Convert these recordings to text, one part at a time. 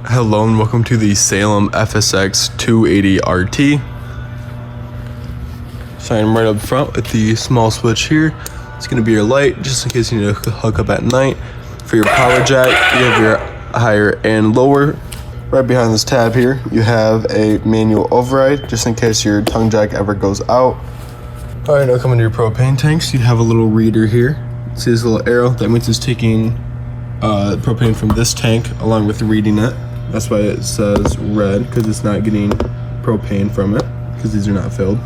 Hello and welcome to the Salem FSX 280RT. So I'm right up front with the small switch here. It's going to be your light, just in case you need to hook up at night. For your power jack, you have your higher and lower. Right behind this tab here, you have a manual override, just in case your tongue jack ever goes out. Alright, now coming to your propane tanks, you have a little reader here. See this little arrow? That means it's taking propane from this tank along with reading it. That's why it says red, because it's not getting propane from it, because these are not filled.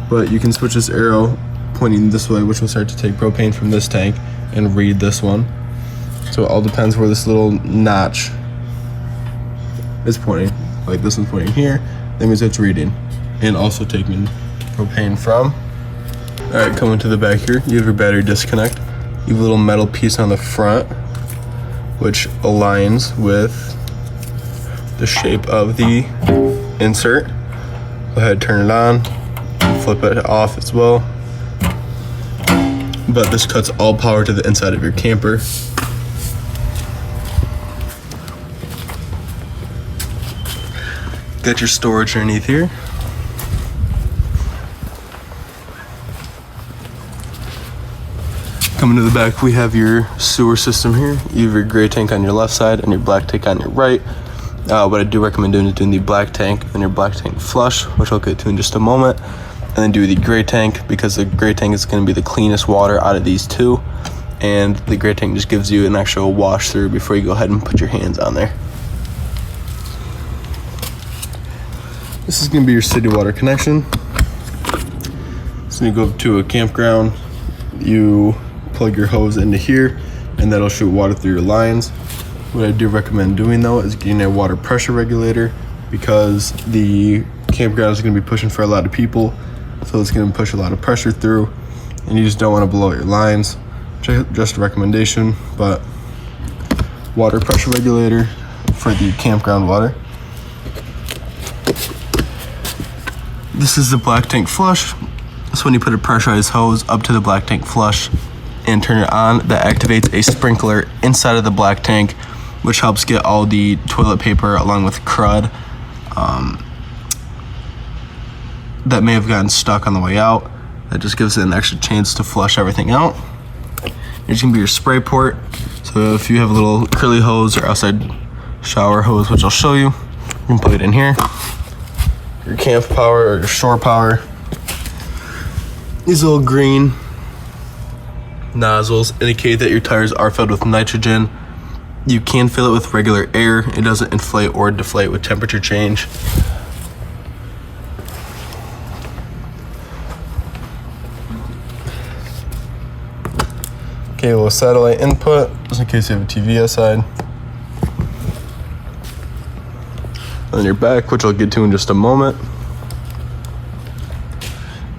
But you can switch this arrow pointing this way, which will start to take propane from this tank and read this one. So it all depends where this little notch is pointing. Like this one's pointing here, that means it's reading and also taking propane from. Alright, coming to the back here, you have your battery disconnect. You have a little metal piece on the front, which aligns with the shape of the insert. Go ahead, turn it on, flip it off as well. But this cuts all power to the inside of your camper. Got your storage underneath here. Coming to the back, we have your sewer system here. You have your gray tank on your left side and your black tank on your right. What I do recommend doing is doing the black tank and your black tank flush, which I'll get to in just a moment. And then do the gray tank, because the gray tank is going to be the cleanest water out of these two. And the gray tank just gives you an extra wash through before you go ahead and put your hands on there. This is going to be your city water connection. So you go to a campground, you plug your hose into here, and that'll shoot water through your lines. What I do recommend doing though is getting a water pressure regulator, because the campground is going to be pushing for a lot of people, so it's going to push a lot of pressure through, and you just don't want to blow out your lines. Just a recommendation, but water pressure regulator for the campground water. This is the black tank flush. So when you put a pressurized hose up to the black tank flush and turn it on, that activates a sprinkler inside of the black tank, which helps get all the toilet paper along with crud that may have gotten stuck on the way out. That just gives it an extra chance to flush everything out. Here's gonna be your spray port. So if you have a little curly hose or outside shower hose, which I'll show you, you can plug it in here. Your camp power or your shore power. These little green nozzles indicate that your tires are filled with nitrogen. You can fill it with regular air. It doesn't inflate or deflate with temperature change. Okay, a little satellite input, just in case you have a TV outside. And then your back, which I'll get to in just a moment.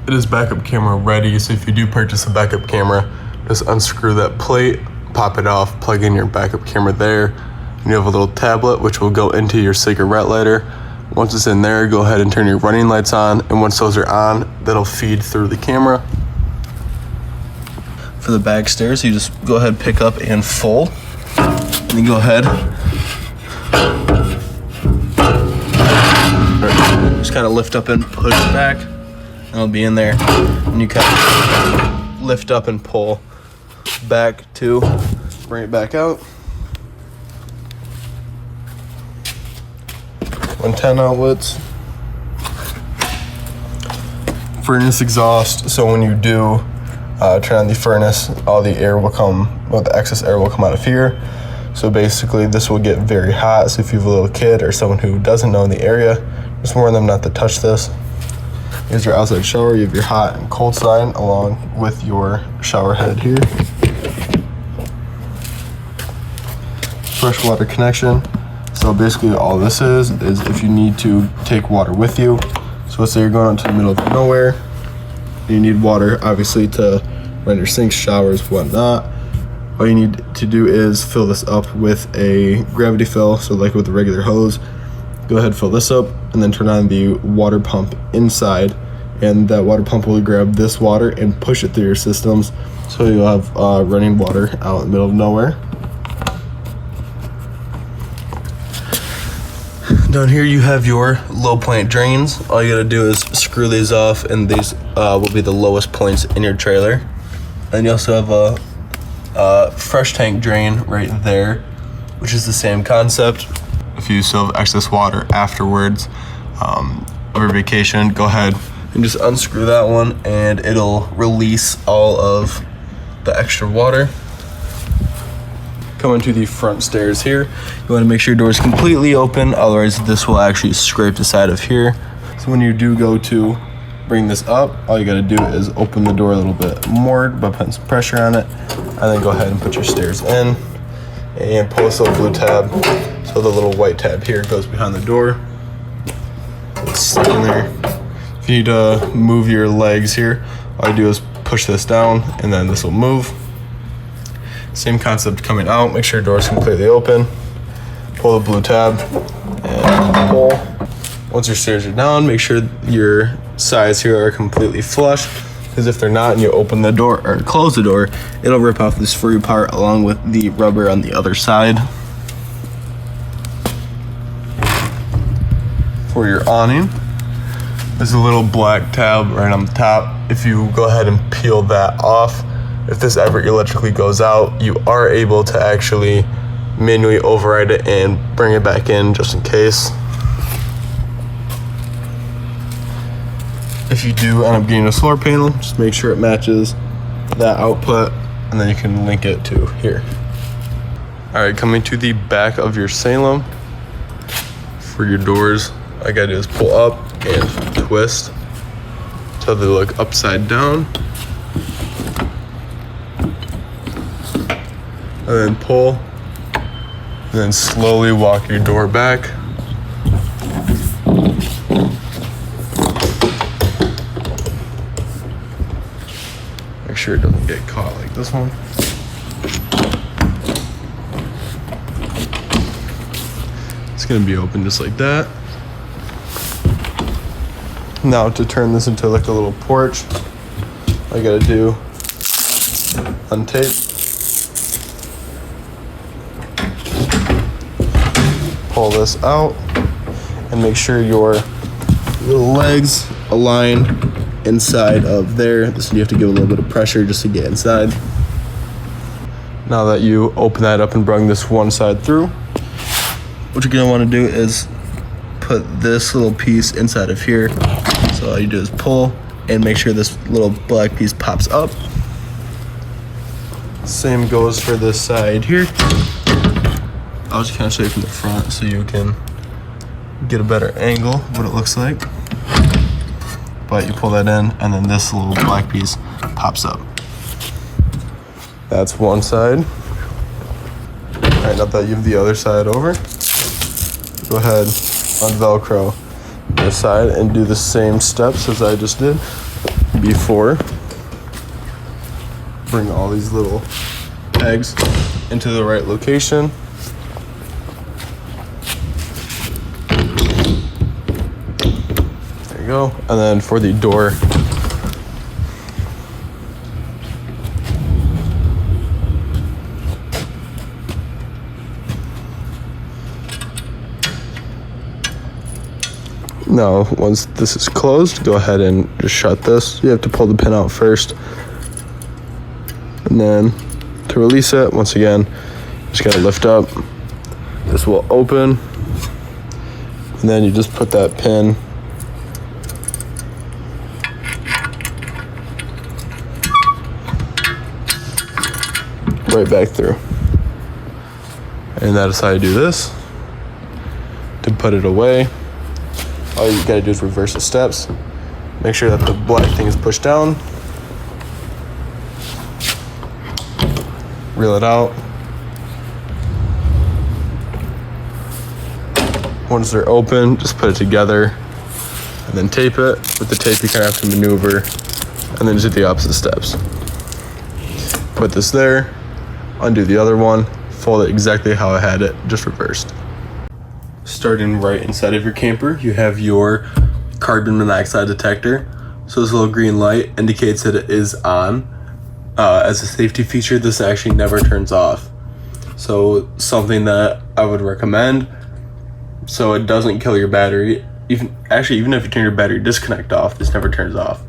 It is backup camera ready, so if you do purchase a backup camera, just unscrew that plate, pop it off, plug in your backup camera there, and you have a little tablet which will go into your cigarette lighter. Once it's in there, go ahead and turn your running lights on, and once those are on, that'll feed through the camera. For the back stairs, you just go ahead, pick up and fold, and then go ahead, just kind of lift up and push back. It'll be in there, and you kind of lift up and pull back to bring it back out. 110 outlets. Furnace exhaust, so when you do turn on the furnace, all the air will come, well, the excess air will come out of here. So basically this will get very hot, so if you have a little kid or someone who doesn't know in the area, just warn them not to touch this. Here's your outside shower. You have your hot and cold side along with your shower head here. Fresh water connection. So basically all this is if you need to take water with you. So let's say you're going out to the middle of nowhere, and you need water obviously to run your sinks, showers, whatnot. All you need to do is fill this up with a gravity fill, so like with a regular hose. Go ahead, fill this up, and then turn on the water pump inside, and that water pump will grab this water and push it through your systems, so you'll have running water out in the middle of nowhere. Down here you have your low point drains. All you gotta do is screw these off, and these will be the lowest points in your trailer. And you also have a fresh tank drain right there, which is the same concept. If you still have excess water afterwards of your vacation, go ahead and just unscrew that one, and it'll release all of the extra water. Coming to the front stairs here, you want to make sure your door is completely open, otherwise this will actually scrape the side of here. So when you do go to bring this up, all you got to do is open the door a little bit more by putting some pressure on it, and then go ahead and put your stairs in and pull this little blue tab. So the little white tab here goes behind the door. It's stuck in there. If you need to move your legs here, all you do is push this down, and then this will move. Same concept coming out. Make sure your door is completely open. Pull the blue tab and pull. Once your stairs are down, make sure your sides here are completely flush, because if they're not and you open the door or close the door, it'll rip off this free part along with the rubber on the other side. For your awning, there's a little black tab right on the top. If you go ahead and peel that off, if this ever electrically goes out, you are able to actually manually override it and bring it back in just in case. If you do end up getting a solar panel, just make sure it matches that output, and then you can link it to here. All right, coming to the back of your Salem, for your doors, all you gotta do is pull up and twist so they look upside down. And then pull, and then slowly walk your door back. Make sure it doesn't get caught like this one. It's gonna be open just like that. Now to turn this into like a little porch, all you gotta do, untape, pull this out, and make sure your little legs align inside of there. This you have to give a little bit of pressure just to get inside. Now that you open that up and bring this one side through, what you're gonna want to do is put this little piece inside of here. So all you do is pull and make sure this little black piece pops up. Same goes for this side here. I'll just kind of show you from the front so you can get a better angle of what it looks like. But you pull that in, and then this little black piece pops up. That's one side. All right, now that you have the other side over, go ahead, unvelcro this side and do the same steps as I just did before. Bring all these little pegs into the right location. There you go. And then for the door, now, once this is closed, go ahead and just shut this. You have to pull the pin out first. And then to release it, once again, just gotta lift up. This will open. And then you just put that pin right back through. And that is how you do this. To put it away, all you gotta do is reverse the steps. Make sure that the black thing is pushed down. Reel it out. Once they're open, just put it together and then tape it. With the tape, you kind of have to maneuver and then just do the opposite steps. Put this there, undo the other one, fold it exactly how I had it, just reversed. Starting right inside of your camper, you have your carbon monoxide detector. So this little green light indicates that it is on. As a safety feature, this actually never turns off. So something that I would recommend so it doesn't kill your battery. Even if you turn your battery disconnect off, this never turns off.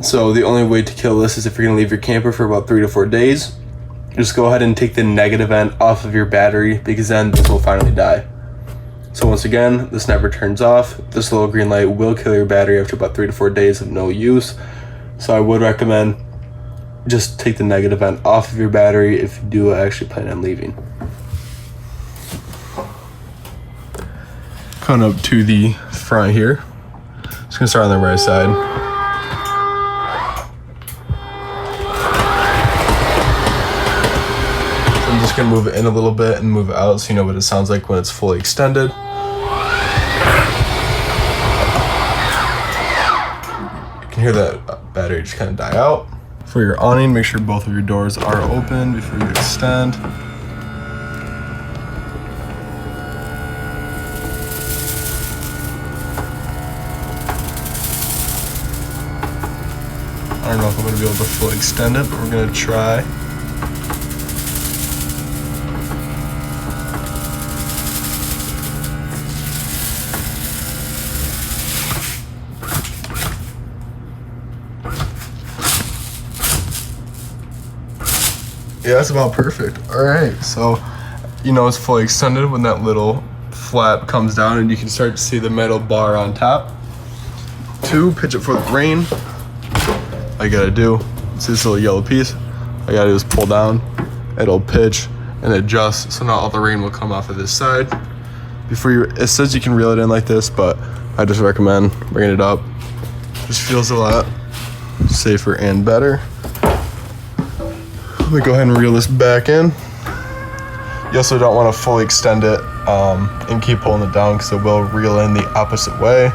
So the only way to kill this is if you're gonna leave your camper for about 3 to 4 days, just go ahead and take the negative end off of your battery, because then this will finally die. So once again, this never turns off. This little green light will kill your battery after about 3 to 4 days of no use. So I would recommend just take the negative end off of your battery if you do actually plan on leaving. Coming up to the front here. Just gonna start on the right side. So I'm just gonna move it in a little bit and move it out so you know what it sounds like when it's fully extended. You can hear that battery just kind of die out. For your awning, make sure both of your doors are open before you extend. I don't know if I'm going to be able to fully extend it, but we're going to try. Yeah, that's about perfect. All right, so you know it's fully extended when that little flap comes down and you can start to see the metal bar on top. 2, pitch it for the rain. All you gotta do, see this little yellow piece? All you gotta do is pull down, it'll pitch and adjust, so not all the rain will come off of this side. It says you can reel it in like this, but I just recommend bringing it up. Just feels a lot safer and better. Let me go ahead and reel this back in. You also don't want to fully extend it and keep pulling it down because it will reel in the opposite way.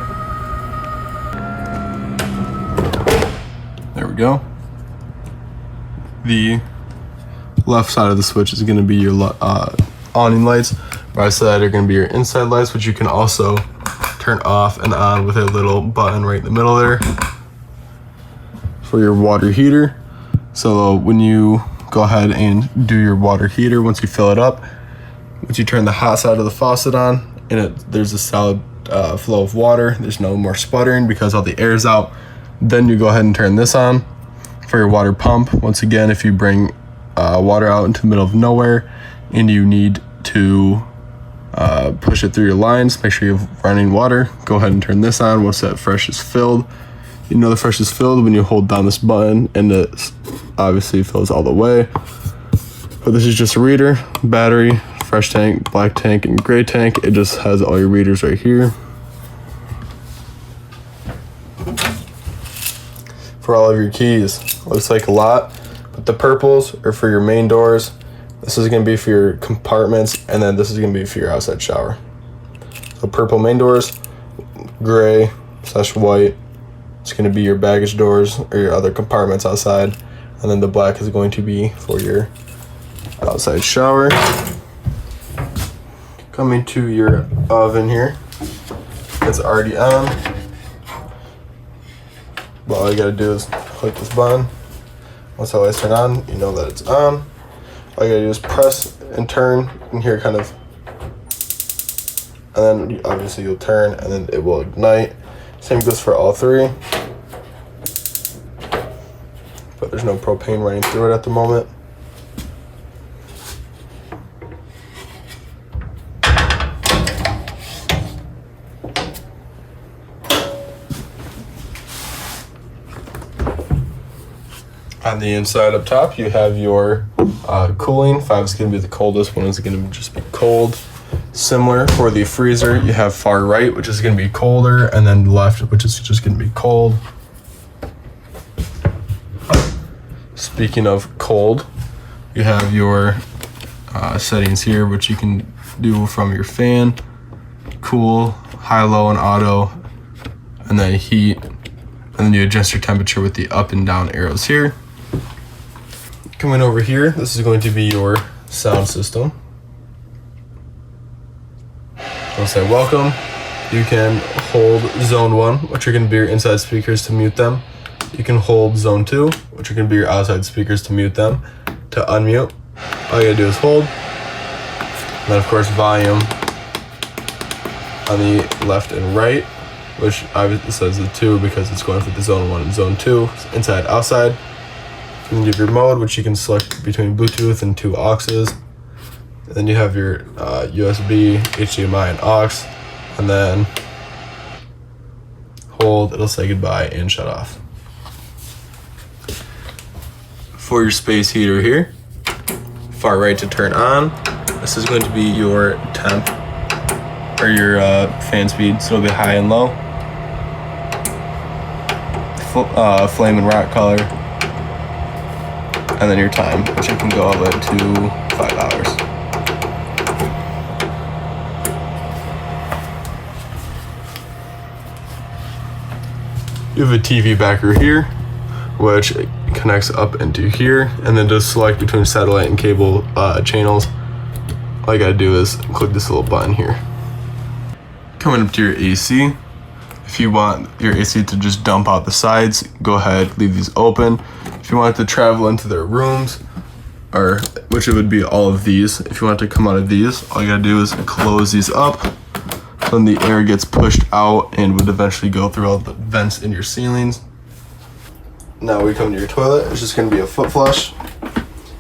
There we go. The left side of the switch is going to be your awning lights. Right side are going to be your inside lights, which you can also turn off and on with a little button right in the middle there for your water heater. So when you go ahead and do your water heater, once you fill it up, once you turn the hot side of the faucet on and there's a solid flow of water, there's no more sputtering because all the air is out, then you go ahead and turn this on for your water pump. Once again, if you bring water out into the middle of nowhere and you need to push it through your lines, make sure you have running water, go ahead and turn this on. Once that fresh is filled, you know the fresh is filled when you hold down this button, and it obviously fills all the way. But this is just a reader, battery, fresh tank, black tank, and gray tank. It just has all your readers right here. For all of your keys, looks like a lot, but the purples are for your main doors. This is going to be for your compartments, and then this is going to be for your outside shower. So purple main doors, gray / white, it's going to be your baggage doors or your other compartments outside, and then the black is going to be for your outside shower. Coming to your oven here, it's already on. But all you gotta do is click this button. Once the lights turn on, you know that it's on. All you gotta do is press and turn, and hear kind of, and then obviously you'll turn and then it will ignite. Same goes for all 3. But there's no propane running through it at the moment. On the inside up top, you have your cooling. 5 is going to be the coldest, 1 is going to just be cold. Similar for the freezer, you have far right, which is going to be colder, and then left, which is just going to be cold. Speaking of cold, you have your settings here, which you can do from your fan, cool, high, low, and auto, and then heat, and then you adjust your temperature with the up and down arrows here. Coming over here, this is going to be your sound system. I'll say welcome. You can hold zone 1, which are going to be your inside speakers to mute them. You can hold zone 2, which are going to be your outside speakers to mute them. To unmute, all you gotta do is hold. And then of course volume on the left and right, which obviously says the 2 because it's going for the zone 1 and zone 2, inside, outside. And then you have your mode, which you can select between Bluetooth and 2 auxes. And then you have your USB, HDMI, and aux. And then hold, it'll say goodbye and shut off. For your space heater here, far right to turn on, this is going to be your temp or your fan speed, so it'll be high and low. Flame and rock color, and then your time, which you can go all the way to 5 hours. You have a TV backer here, which connects up into here, and then just select between satellite and cable channels. All you gotta do is click this little button here. Coming up to your AC, if you want your AC to just dump out the sides, go ahead, leave these open. If you want it to travel into their rooms, or which it would be all of these, if you want it to come out of these, all you gotta do is close these up. Then the air gets pushed out and would eventually go through all the vents in your ceilings. Now we come to your toilet. It's just going to be a foot flush.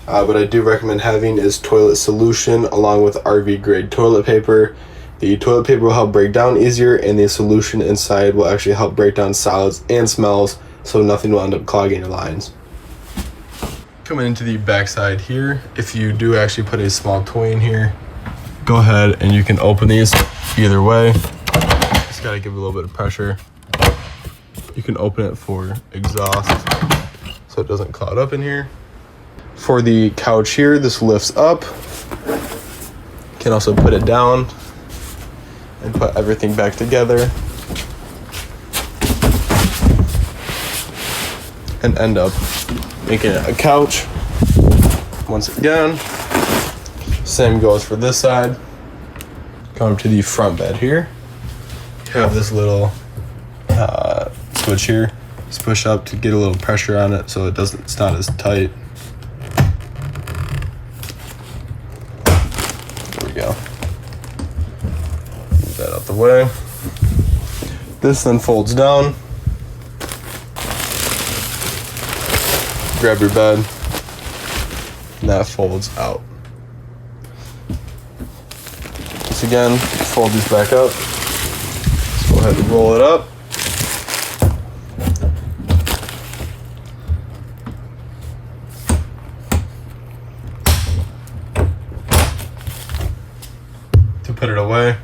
What I do recommend having is toilet solution along with RV grade toilet paper. The toilet paper will help break down easier, and the solution inside will actually help break down solids and smells, so nothing will end up clogging your lines. Coming into the back side here, if you do actually put a small toy in here, go ahead and you can open these either way. Just gotta give it a little bit of pressure. You can open it for exhaust so it doesn't cloud up in here. For the couch here, this lifts up. You can also put it down and put everything back together and end up making it a couch. Once again, same goes for this side. Come to the front bed here. You have this little switch here. Just push up to get a little pressure on it so it's not as tight. There we go. Move that out the way. This then folds down. Grab your bed, and that folds out. Once again, fold these back up. Let's go ahead and roll it up. To put it away,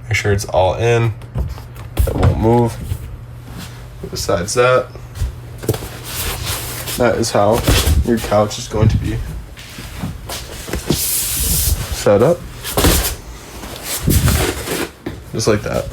make sure it's all in. It won't move. Besides that, that is how your couch is going to be set up. Just like that.